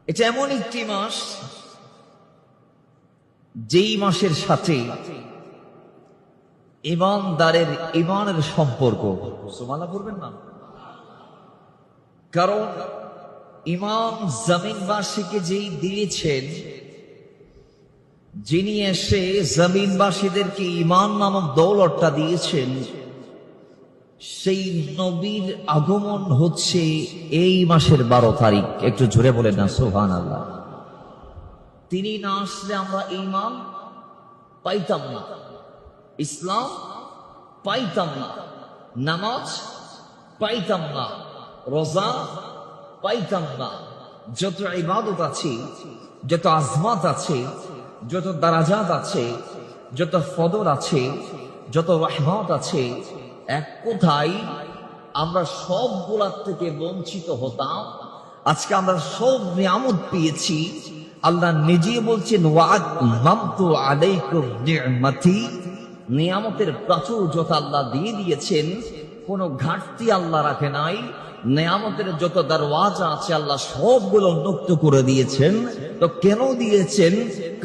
এটা এমন একটি মাস যেই মাসের সাথে ইমানদারের ইমানের সম্পর্ক। সুবহানাল্লাহ বলবেন না? কারণ ইমাম জমিনবাসীকে যেই দিয়েছেন, যিনি এসে জমিনবাসীদেরকে ইমান নামক দৌলতটা দিয়েছেন, সেই নবীর আগমন হচ্ছে এই মাসের 12 তারিখ। একটু জোরে বলেন না সুবহানাল্লাহ। তিনি না আসলে আমরা ঈমান পাইতাম না, ইসলাম পাইতাম না, নামাজ পাইতাম না, রোজা পাইতাম না। যত ইবাদত আছে, যত আজমাত আছে, যত দারাজাত আছে, যত ফদল আছে, যত রহমত আছে, এক কথায় আমরা সবগুলার থেকে বঞ্চিত হতাম। আজকে আমরা সব নিয়ামত পেয়েছি। আল্লাহ নিজে বলছেন ওয়া'আতমামতু আলাইকুম নি'মাতি, নিয়ামতের প্রাচুর্যতা আল্লাহ দিয়ে দিয়েছেন, কোনো ঘাটতি আল্লাহ রাখে নাই। নিয়ামতের যত দরওয়াজা আছে আল্লাহ সবগুলো উন্মুক্ত করে দিয়েছেন। তো কেন দিয়েছেন,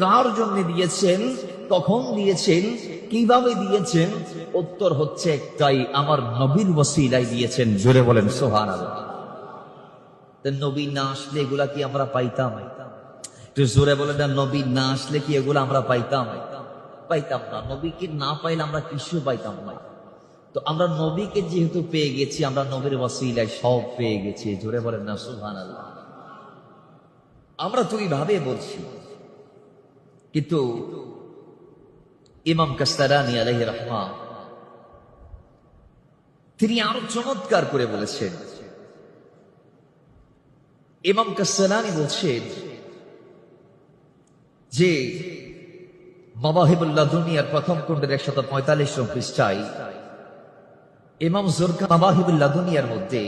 কার জন্য দিয়েছেন, কখন দিয়েছেন, কিভাবে দিয়েছেন? উত্তর হচ্ছে একটাই, আমার নবীর ওসিলায় দিয়েছেন। জোরে বলেন সুবহানাল্লাহ। তো নবী না আসলে এগুলা কি আমরা পাইতাম? একটু জোরে বলেন না, নবী না আসলে কি এগুলো আমরা পাইতাম? পাইতাম না। নবীকে না পাইলে আমরা কিছু পাইতাম না। তো আমরা নবীকে যেহেতু পেয়ে গেছি, আমরা নবীর ওসিলায় সব পেয়ে গেছি। জোরে বলেন না সুবহানাল্লাহ। আমরা তো এইভাবে বলছি, কিন্তু ইমাম কাসতালানী আলাইহি রাহমা তিনি আরো চমৎকার করে বলেছেন। ইমাম কাসতালানী বলছেন যে মাওয়াহিবুল লাদুনিয়ার প্রথম খণ্ডের 145 নং পৃষ্ঠায় ইমাম জুরকানি মাওয়াহিবুল লাদুনিয়ার মধ্যে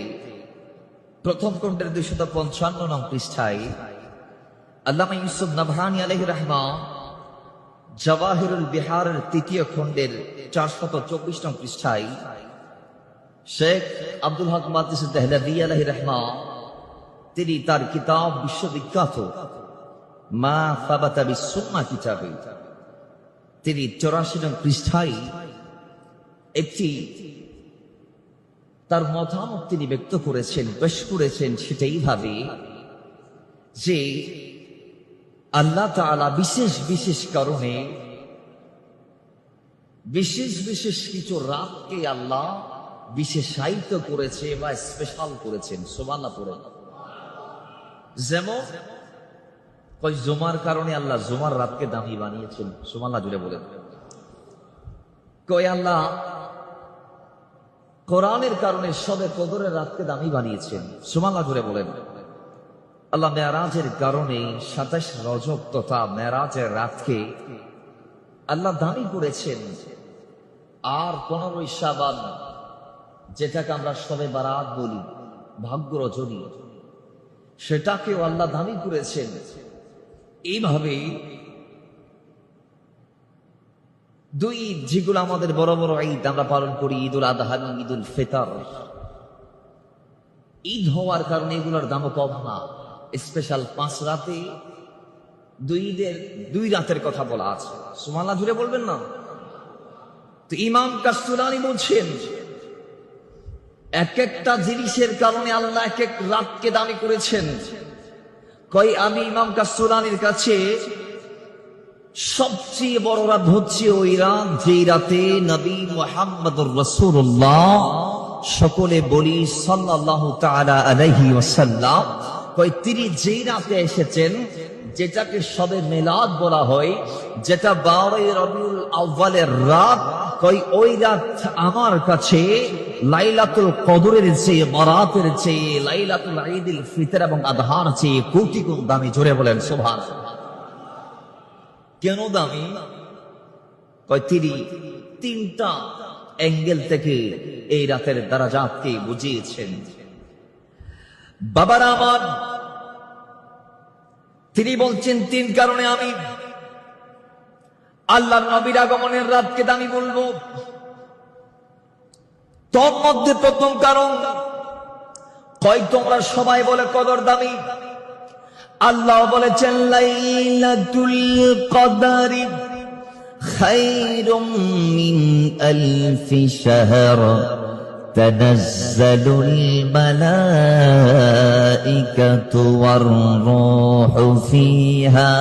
প্রথম খণ্ডের 255 নং পৃষ্ঠায় আল্লামা ইউসুফ নাবহানী আলাইহি রাহমা জাওয়াহিরুল বিহারের তৃতীয় খণ্ডের 424 নং পৃষ্ঠায় শেখ আব্দুল হক মুহাদ্দিস দেহলভী আলাইহি রাহমা তিনি তার কিতাব বিশ্ববিখ্যাত মা সাবাতা বিসুন্নাহ কিতাবে তিনি 84 নং পৃষ্ঠায় একটি তার মতামত তিনি ব্যক্ত করেছেন, পেশ করেছেন। সেটাই ভাবে যে আল্লাহ তাআলা বিশেষ বিশেষ কারণে বিশেষ বিশেষ কিছু রাতকে আল্লাহ বিশেষায়িত করেছে বা স্পেশাল করেছেন। সুবহানাল্লাহ পড়েন। যেমন কই জুমার কারণে আল্লাহ জুমার রাতকে দামি বানিয়েছেন। সুবহানাল্লাহ জুড়ে বলেন। কই আল্লাহ কোরআনের কারণে শবে কদরের রাতকে দামি বানিয়েছেন। সুবহানাল্লাহ জুড়ে বলেন। আল্লাহ মেরাজের কারণে 27 রজব তথা মেরাজের রাতকে আল্লাহ দামি করেছেন। আর 15 শাবান, যেটাকে আমরা শবে বারাত বলি, ভাগ্য রজনী, সেটাকেও আল্লাহ দামি করেছেন। এইভাবে দুই ঈদ, যেগুলো আমাদের বড় বড় ঈদ আমরা পালন করি, ঈদুল আযহা, ঈদুল ফিতর, ঈদ হওয়ার কারণে এগুলোর দামও কম না। স্পেশাল 5 রাতে দুই ঈদের 2 রাতের কথা বলা আছে। সুবহানাল্লাহ জুড়ে বলবেন না? তো ইমাম কাসতালানী বলছেন এক একটা জিনিসের কারণে আল্লাহ এক এক রাতকে দামি করেছেন। কই আমি ইমাম কাসতালানীর কাছে সবচেয়ে বড় রাত হচ্ছে ওই রাত যেই রাতে নবী মুহাম্মদুর রাসূলুল্লাহ, সকলে বলি সাল্লাল্লাহু তাআলা আলাইহি ওয়াসাল্লাম, কই তিনি যেই রাতে এসেছেন, যেটাকে শবে মিলাদ বলা হয়, যেটা 12 রবিউল আউয়ালের রাত, কই ওই রাত আমার কাছে লাইলাতুল কদরের চেয়ে, বরাতের চেয়ে, লাইলাতুল ঈদুল ফিতর এবং আযহার চেয়ে কোটি গুণ দামি। জোরে বলেন সুবহানাল্লাহ। কেন দামি? কয় তিনি 3টা অ্যাঙ্গেল থেকে এই রাতের দারাজাতকে বুঝিয়েছেন। বাবারা আমার, তিনি বলছেন 3 কারণে আমি আল্লাহর নবীর আগমনের রাতকে দামি বলবো। তোর মধ্যে প্রথম কারণ, কয় তোমরা সবাই বলে কদর দামি, আল্লাহ বলেছেন লাইলাতুল কদরি খায়রুম মিন আলফি শাহর তানাজ্জালুল মালাইকাতু ওয়ার রূহু ফিহা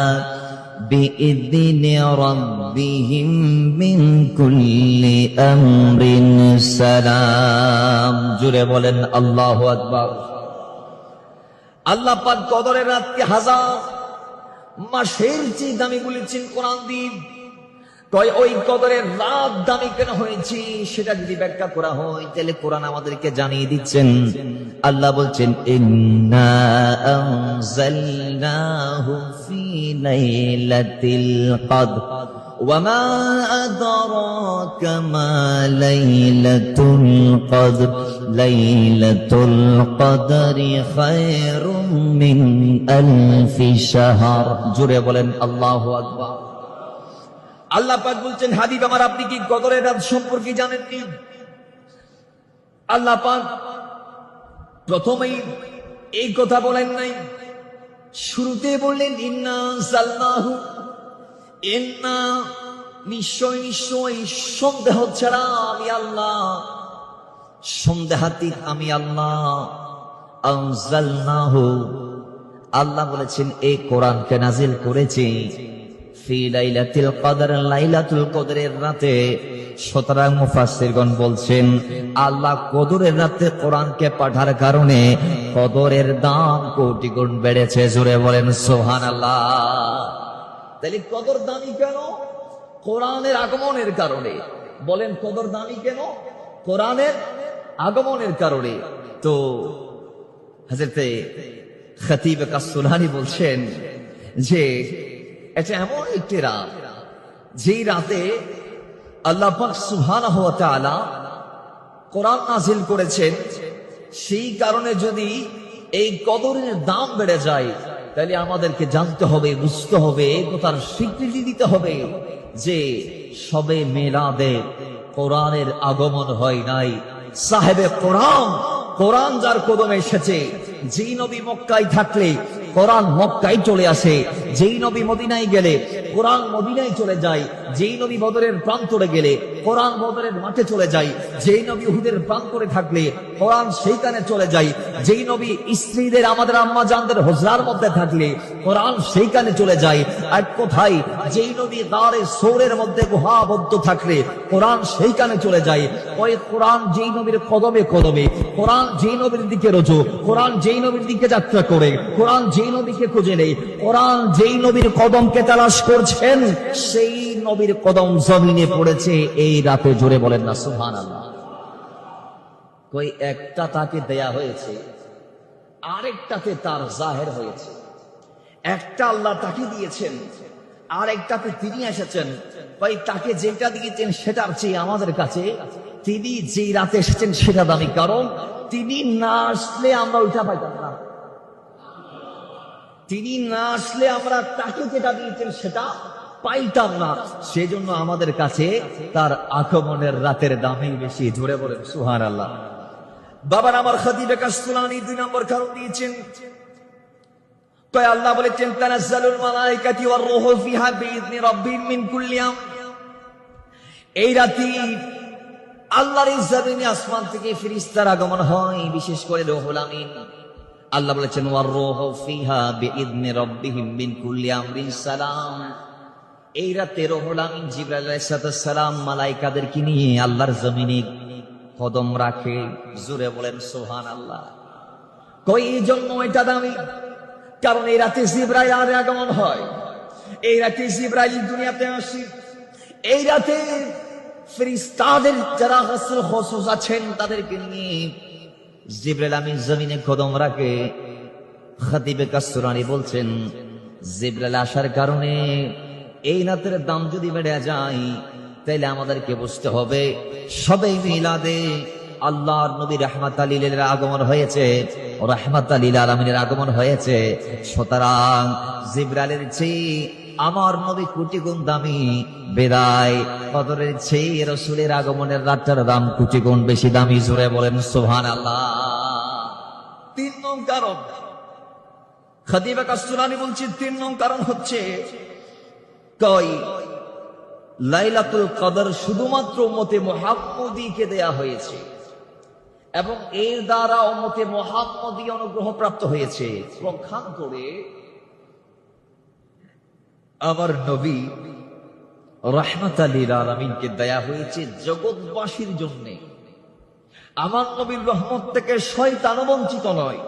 বিইذনি রাব্বিহিম মিন কুল্লি আমরিন সালাম। জুড়ে বলেন আল্লাহু আকবার। আল্লাহ পাক কদরের রাতকে হাজার মাসের চেয়ে দামি বলেছেন কোরআন দিয়ে। কয় ওই কদরের রাত দামি কেন হয়েছে সেটা যদি ব্যাখ্যা করা হয় তাহলে কোরআন আমাদেরকে জানিয়ে দিচ্ছেন। আল্লাহ বলছেন ইন্না আনজালনাহু ফি লাইলাতিল কদর ওয়া মা আদরাকা মা লাইলাতুল কদর লাইলাতুল কদরি খায়রুম মিন আলফি শাহর। জুড়ে বলেন আল্লাহু আকবার। আল্লাহ পাক বলছেন হাবিব আমার আপনি কি কদরের রাত সম্পর্কে জানেননি? আল্লাহ পাক প্রথমেই এই কথা বলেন নাই, শুরুতে বললেন ইন্না আনজালনাহু, ইন্না নিশ্চয় নিশ্চয়, সন্দেহ ছাড়া আমি আল্লাহ, সন্দেহাতীত আমি আল্লাহ। আনজালনাহু, আল্লাহ বলেছেন এই কোরআনকে নাজিল করেছি ফি লাইলাতুল কদর, লাইলাতুল কদরের রাতে। সুতরাং মুফাসসিরগণ বলছেন আল্লাহ কদরের রাতে কোরআনকে পাঠার কারণে কদরের দাম কোটি গুণ বেড়েছে। জোরে বলেন সুবহানাল্লাহ। তাহলে কদর দামি কেন? কোরআনের আগমনের কারণে। বলেন কদর দামি কেন? কোরআনের আগমনের কারণে। তো হযরতে খতিব কাসসুলানি বলছেন যে এটা এমন একটি রাত যেই রাতে আল্লাহ পাক সুবহানাহু ওয়া তাআলা কোরআন নাযিল করেছেন। সেই কারণে যদি এই কদরের দাম বেড়ে যায় তাহলে আমাদেরকে জানতে হবে, বুঝতে হবে, এই কথার স্বীকৃতি দিতে হবে যে সবে মিলাদে কোরআনের আগমন হয় নাই। সাহেবে কোরআন, কোরআন যার কদমে এসেছে, যেই নবী মক্কায় থাকলে কোরআন মক্কায় চলে আসে, যেই নবী মদিনায় গেলে কোরআন মদিনায় চলে যায়, যেই নবী বদরের প্রান্তরে গেলে কোরআন বদরের মাঠে চলে যায়, যেই নবী উহুদের প্রান্তরে থাকলে কোরআন সেইখানে চলে যায়, যেই নবী স্ত্রীদের আমাদের আম্মা জানদের হুজরার মধ্যে থাকলে কোরআন সেইখানে চলে যায়। আর কোথায়? যেই নবী গারে সৌরের মধ্যে গুহাবদ্ধ থাকলে কোরআন সেইখানে চলে যায়। ওই কোরআন যেই নবীর কদমে কদমে, কোরআন যেই নবীর দিকে রোজো, কোরআন যেই নবীর দিকে যাত্রা করে, কোরআন যেই নবীকে খুঁজে নেই, কোরআন যেই নবীর কদমকে তালাশ করছেন সেই নবীর কদম জমিনে পড়েছে এই রাতে। জোরে বলেন না সুবহানাল্লাহ। কই একটা তাকে দেয়া হয়েছে, আরেকটাতে তার জাহের হয়েছে। একটা আল্লাহ তাকে দিয়েছেন, আরেকটাতে তিনি এসেছেন। কই তাকে যেটা দিয়েছেন সেটার চেয়ে আমাদের কাছে তিনি যেই রাতে এসেছেন সেটা দামি, কারণ তিনি না আসলে আমরা ওইটা পাইতাম না। তিনি না আসলে আমরা তাকে যেটা দিয়েছেন সেটা পাইতাম না। সেজন্য আমাদের কাছে তার আগমনের রাতের দামই বেশি। জোরে বলেন সুবহানাল্লাহ। বাবার আমার খতিবে কাসসুলানি 2 নম্বর কারণ দিয়েছেন। কয় আল্লাহ বলেছেন তানাজ্জালুল মালাইকাতু ওয়ার রূহু ফিহা বিইذনি রাব্বিহিম মিন কুল্লি আমর। এই রাতে আল্লাহর জমিনে আসমান থেকে ফেরেশতার আগমন হয়, বিশেষ করে রূহুল আমিন। আল্লাহ বলেছেন ওয়ার রূহু ফিহা বিইذনি রাব্বিহিম মিন কুল্লি আমরিন সালাম। এই রাতে রূহুল আমিন জিবরাইল আলাইহিস সালাম মালায়েকাদেরকে নিয়ে আল্লাহর জমিনে কদম রাখে। জোরে বলেন সুবহানাল্লাহ। কই এই জন্য এটা দামি, কারণ এই রাতে জিবরাইলের আগমন হয়, এই রাতে জিবরাইল দুনিয়াতে আসে, এই রাতে ফেরেশতাদের যারা রাসূল খুসুস আছেন তাদেরকে নিয়ে জিবরাইল আমিন জমিনে কদম রাখে। খতিবে কাসসুলানি বলছেন জিবরাইল আসার কারণে এই রাতের দাম যদি বেড়ে যায় তাহলে আমাদেরকে বুঝতে হবে সবে মিলাদে আল্লাহর নবী রাহমাতাল লিল আগমন হয়েছে, রাহমাতাল লিল আলামিনের আগমন হয়েছে। সুতরাং জিবরাইলের চেয়ে আমার নবী কোটি গুণ দামি, বিদায় কদরের চেয়ে রাসূলের আগমনের রাতটার দাম কোটি গুণ বেশি দামি। জোরে বলেন সুবহানাল্লাহ। 3 নম্বর কারণ খাদিজা কাসতুলানি বলছেন 3 নং কারণ হচ্ছে কয় লাইলাতুল কদর শুধুমাত্র উম্মতে মুহাম্মদীকে দেয়া হয়েছে এবং এর দ্বারা উম্মতে মুহাম্মদী অনুগ্রহ প্রাপ্ত হয়েছে। পক্ষান্তরে আমার নবী রাহমাতাল লিল আলামিনকে দেয়া হয়েছে জগৎবাসীর জন্য। আমার নবীর রহমত থেকে শয়তানও বঞ্চিত নয়।